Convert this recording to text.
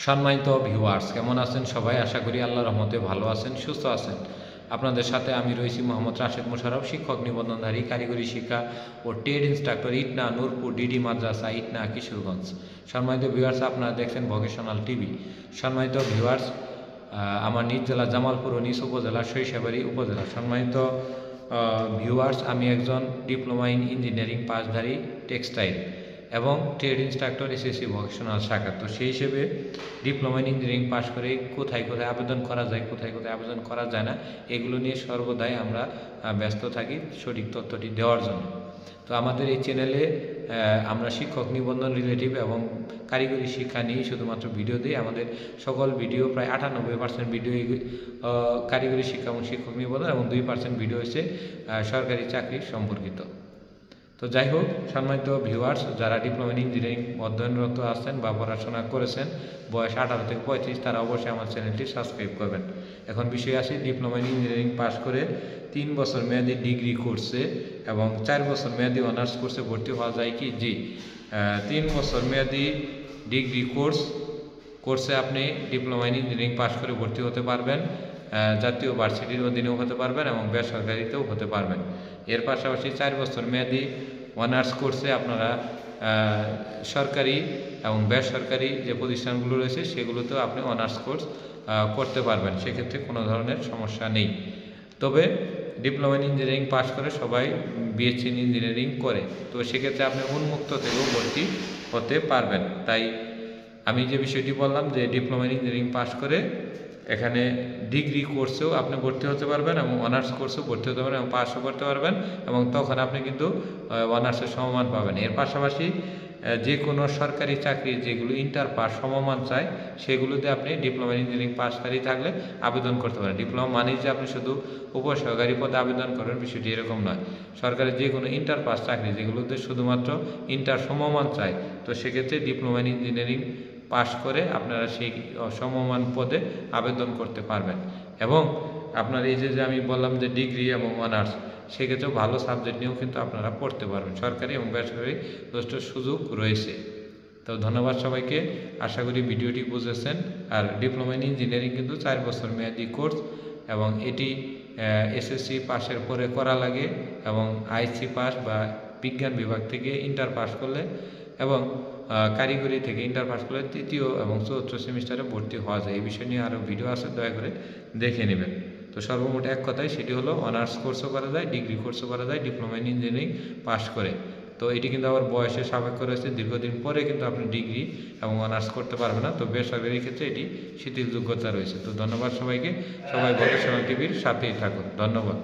সম্মানিত ভিউয়ার্স, কেমন আছেন সবাই? আশা করি আল্লাহর রহমতে ভালো আছেন, সুস্থ আছেন। আপনাদের সাথে আমি রয়েছি মোহাম্মদ রাশেদ মোশাররফ, শিক্ষক নিবন্ধনধারী, কারিগরি শিক্ষা ও trade instructor, Itna Nurpur DD মাদ্রাসা, ইটনা কিশোরগঞ্জ। সম্মানিত ভিউয়ার্স, আপনারা দেখছেন ভোকেশনাল টিভি। সম্মানিত ভিউয়ার্স, আমার নিজ জেলা জামালপুর ও নিজ উপজেলা সরিষাবাড়ি উপজেলা। সম্মানিত ভিউয়ার্স, আমি একজন ডিপ্লোমা ইন ইঞ্জিনিয়ারিং পাসধারী টেক্সটাইল এবং ট্রেড ইনস্ট্রাক্টর এসএসসি ভোকেশনাল শাখা। তো সেই হিসেবে ডিপ্লোমা ইন ইঞ্জিনিয়ারিং পাস করে কোথায় কোথায় আবেদন করা যায়, কোথায় কোথায় আবেদন করা যায় না, এগুলো নিয়ে সর্বদাই আমরা ব্যস্ত থাকি সঠিক তথ্যটি দেওয়ার জন্য। তো আমাদের এই চ্যানেলে আমরা শিক্ষক নিবন্ধন রিলেটিভ এবং কারিগরি শিক্ষা নিয়ে শুধুমাত্র ভিডিও দিই। আমাদের সকল ভিডিও প্রায় 98% ভিডিও কারিগরি শিক্ষা এবং শিক্ষক নিবন্ধন, এবং 2% ভিডিও হচ্ছে সরকারি চাকরি সম্পর্কিত। তো যাই হোক, সম্মানিত ভিউয়ার্স, যারা ডিপ্লোমা ইন ইঞ্জিনিয়ারিং অধ্যয়নরত আছেন বা পড়াশোনা করেছেন বয়স 18 থেকে 35, তারা অবশ্যই আমার চ্যানেলটি সাবস্ক্রাইব করবেন। এখন বিষয় আসি, ডিপ্লোমা ইন ইঞ্জিনিয়ারিং পাস করে 3 বছর মেয়াদি ডিগ্রি কোর্সে এবং 4 বছর মেয়াদি অনার্স কোর্সে ভর্তি হওয়া যায় কি? জি, 3 বছর মেয়াদি ডিগ্রি কোর্সে আপনি ডিপ্লোমা ইন ইঞ্জিনিয়ারিং পাস করে ভর্তি হতে পারবেন। জাতীয় ভার্সিটির অধীনেও হতে পারবেন এবং বেসরকারিতেও হতে পারবেন। এর পাশাপাশি 4 বছর মেয়াদি অনার্স কোর্সে আপনারা সরকারি এবং বেসরকারি যে প্রতিষ্ঠানগুলো রয়েছে সেগুলোতেও আপনি অনার্স কোর্স করতে পারবেন, সেক্ষেত্রে কোনো ধরনের সমস্যা নেই। তবে ডিপ্লোমা ইন ইঞ্জিনিয়ারিং পাস করে সবাই বিএসসি ইন ইঞ্জিনিয়ারিং করে, তো সেক্ষেত্রে আপনি উন্মুক্ত থেকেও ভর্তি হতে পারবেন। তাই আমি যে বিষয়টি বললাম যে ডিপ্লোমা ইন ইঞ্জিনিয়ারিং পাস করে এখানে ডিগ্রি কোর্সেও আপনি ভর্তি হতে পারবেন এবং অনার্স কোর্সেও ভর্তি হতে পারবেন এবং পাসও করতে পারবেন, এবং তখন আপনি কিন্তু অনার্সের সমমান পাবেন। এর পাশাপাশি যে কোনো সরকারি চাকরি যেগুলো ইন্টার পাস সমমান চায় সেগুলোতে আপনি ডিপ্লোমা ইঞ্জিনিয়ারিং পাসকারী থাকলে আবেদন করতে পারেন। ডিপ্লোমা মানে যে আপনি শুধু উপসহকারী পদে আবেদন করেন, বিষয়টি এরকম নয়। সরকারি যে কোনো ইন্টার পাস চাকরি যেগুলোতে শুধুমাত্র ইন্টার সমমান চায়, তো সেক্ষেত্রে ডিপ্লোমা ইন ইঞ্জিনিয়ারিং পাস করে আপনারা সেই সমমান পদে আবেদন করতে পারবেন। এবং আপনার এই যে আমি বললাম যে ডিগ্রি এবং অনার্স, সেক্ষেত্রেও ভালো সাবজেক্ট নিয়েও কিন্তু আপনারা পড়তে পারবেন। সরকারি এবং বেসরকারি যথেষ্ট সুযোগ রয়েছে। তো ধন্যবাদ সবাইকে, আশা করি ভিডিওটি বুঝেছেন। আর ডিপ্লোমা ইন ইঞ্জিনিয়ারিং কিন্তু 4 বছর মেয়াদি কোর্স, এবং এটি এসএসসি পাসের পরে করা লাগে, এবং আইসি পাস বা বিজ্ঞান বিভাগ থেকে ইন্টার পাস করলে এবং কারিগরি থেকে ইন্টার পাস করলে 3য় এবং 4র্থ সেমিস্টারে ভর্তি হওয়া যায়। এই বিষয় নিয়ে আরও ভিডিও আছে, দয়া করে দেখে নেবেন। তো সর্বমোট এক কথায় সেটি হলো অনার্স কোর্সও করা যায়, ডিগ্রি কোর্সও করা যায় ডিপ্লোমা ইন ইঞ্জিনিয়ারিং পাস করে। তো এটি কিন্তু আবার বয়সের সাপেক্ষ রয়েছে, দীর্ঘদিন পরে কিন্তু আপনি ডিগ্রি এবং অনার্স করতে পারবেন না। তো বেসরকারি ক্ষেত্রে এটি শিথিল যোগ্যতা রয়েছে। তো ধন্যবাদ সবাইকে, সবাই ভোকেশনাল টিভির সাথেই থাকুন। ধন্যবাদ।